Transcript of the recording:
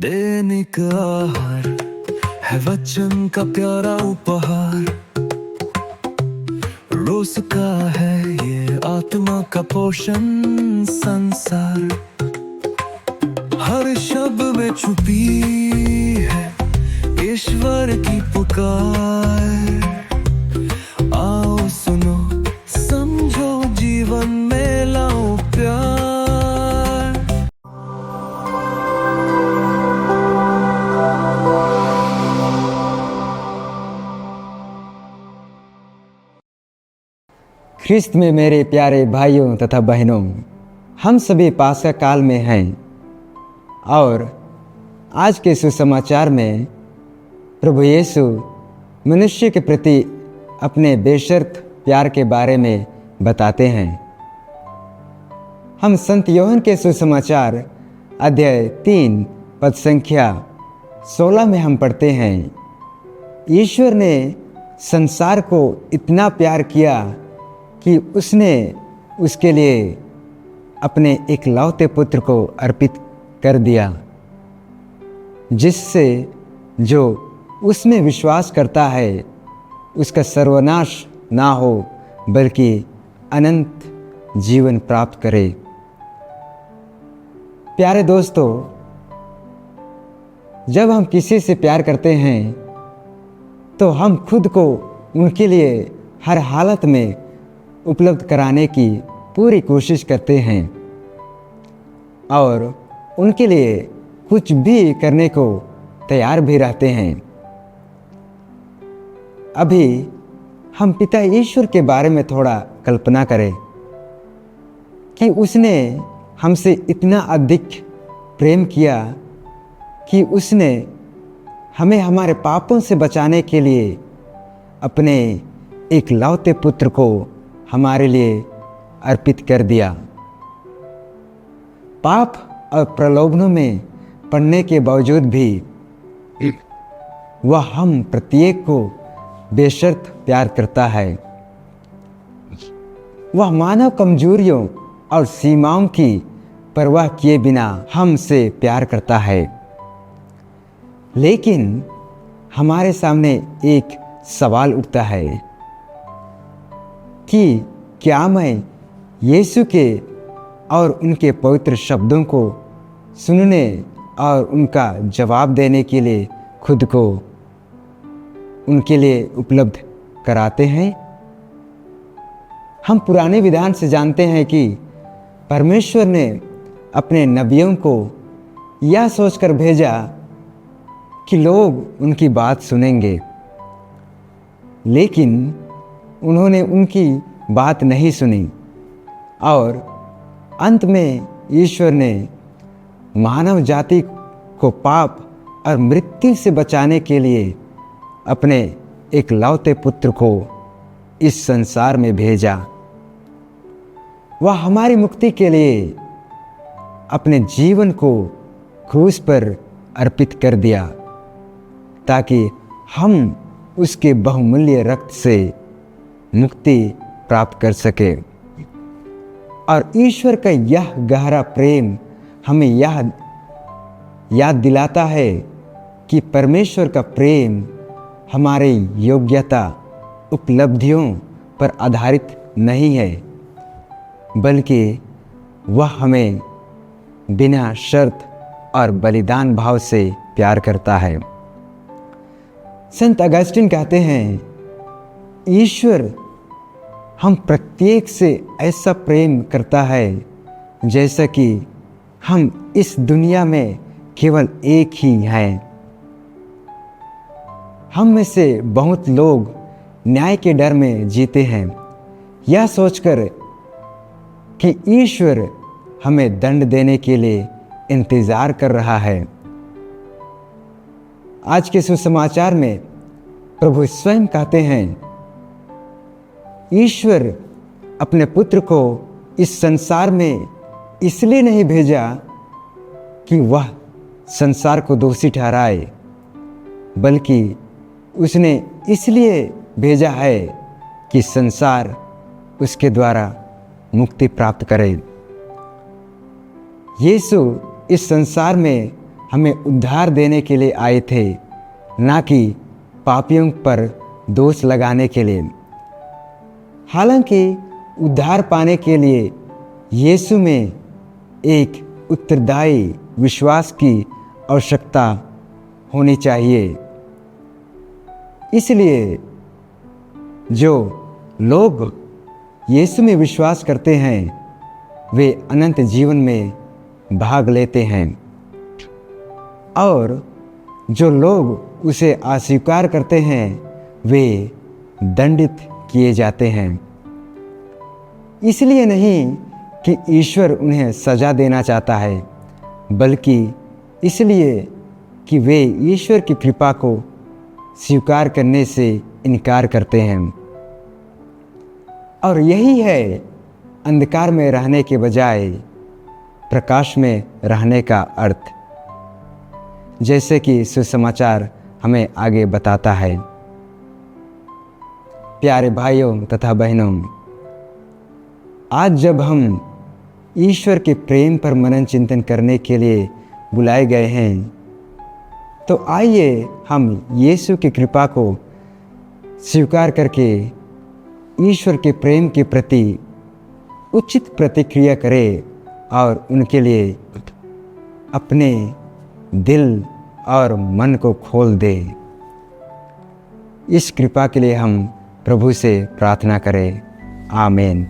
दैनिक आहार है वचन का प्यारा उपहार। रोज का है ये आत्मा का पोषण संसार। हर शब्द में छुपी है ईश्वर की पुकार। आओ सुनो समझो जीवन में लाओ प्यार। ख्रिस्त में मेरे प्यारे भाइयों तथा बहनों, हम सभी पास्का काल में हैं और आज के सुसमाचार में प्रभु यीशु मनुष्य के प्रति अपने बेशर्त प्यार के बारे में बताते हैं। हम संत योहन के सुसमाचार अध्याय 3 पद संख्या 16 में हम पढ़ते हैं, ईश्वर ने संसार को इतना प्यार किया कि उसने उसके लिए अपने एकलौते पुत्र को अर्पित कर दिया, जिससे जो उसमें विश्वास करता है उसका सर्वनाश ना हो बल्कि अनंत जीवन प्राप्त करे। प्यारे दोस्तों, जब हम किसी से प्यार करते हैं तो हम खुद को उनके लिए हर हालत में उपलब्ध कराने की पूरी कोशिश करते हैं और उनके लिए कुछ भी करने को तैयार भी रहते हैं। अभी हम पिता ईश्वर के बारे में थोड़ा कल्पना करें कि उसने हमसे इतना अधिक प्रेम किया कि उसने हमें हमारे पापों से बचाने के लिए अपने एकलौते पुत्र को हमारे लिए अर्पित कर दिया। पाप और प्रलोभनों में पड़ने के बावजूद भी वह हम प्रत्येक को बेशर्त प्यार करता है। वह मानव कमजोरियों और सीमाओं की परवाह किए बिना हमसे प्यार करता है। लेकिन हमारे सामने एक सवाल उठता है कि क्या मैं यीशु के और उनके पवित्र शब्दों को सुनने और उनका जवाब देने के लिए खुद को उनके लिए उपलब्ध कराते हैं? हम पुराने विधान से जानते हैं कि परमेश्वर ने अपने नबियों को यह सोचकर भेजा कि लोग उनकी बात सुनेंगे, लेकिन उन्होंने उनकी बात नहीं सुनी और अंत में ईश्वर ने मानव जाति को पाप और मृत्यु से बचाने के लिए अपने एकलौते पुत्र को इस संसार में भेजा। वह हमारी मुक्ति के लिए अपने जीवन को क्रूस पर अर्पित कर दिया ताकि हम उसके बहुमूल्य रक्त से मुक्ति प्राप्त कर सके। और ईश्वर का यह गहरा प्रेम हमें यह याद दिलाता है कि परमेश्वर का प्रेम हमारे योग्यता उपलब्धियों पर आधारित नहीं है, बल्कि वह हमें बिना शर्त और बलिदान भाव से प्यार करता है। संत अगस्टिन कहते हैं, ईश्वर हम प्रत्येक से ऐसा प्रेम करता है जैसा कि हम इस दुनिया में केवल एक ही हैं। हम में से बहुत लोग न्याय के डर में जीते हैं, यह सोचकर कि ईश्वर हमें दंड देने के लिए इंतज़ार कर रहा है। आज के सुसमाचार में प्रभु स्वयं कहते हैं, ईश्वर अपने पुत्र को इस संसार में इसलिए नहीं भेजा कि वह संसार को दोषी ठहराए, बल्कि उसने इसलिए भेजा है कि संसार उसके द्वारा मुक्ति प्राप्त करे। यीशु इस संसार में हमें उद्धार देने के लिए आए थे, ना कि पापियों पर दोष लगाने के लिए। हालांकि उद्धार पाने के लिए यीशु में एक उत्तरदायी विश्वास की आवश्यकता होनी चाहिए। इसलिए जो लोग यीशु में विश्वास करते हैं वे अनंत जीवन में भाग लेते हैं, और जो लोग उसे अस्वीकार करते हैं वे दंडित किए जाते हैं। इसलिए नहीं कि ईश्वर उन्हें सज़ा देना चाहता है, बल्कि इसलिए कि वे ईश्वर की कृपा को स्वीकार करने से इनकार करते हैं। और यही है अंधकार में रहने के बजाय प्रकाश में रहने का अर्थ, जैसे कि सुसमाचार हमें आगे बताता है। प्यारे भाइयों तथा बहनों, आज जब हम ईश्वर के प्रेम पर मनन चिंतन करने के लिए बुलाए गए हैं, तो आइए हम यीशु की कृपा को स्वीकार करके ईश्वर के प्रेम के प्रति उचित प्रतिक्रिया करें और उनके लिए अपने दिल और मन को खोल दें। इस कृपा के लिए हम प्रभु से प्रार्थना करें। आमीन।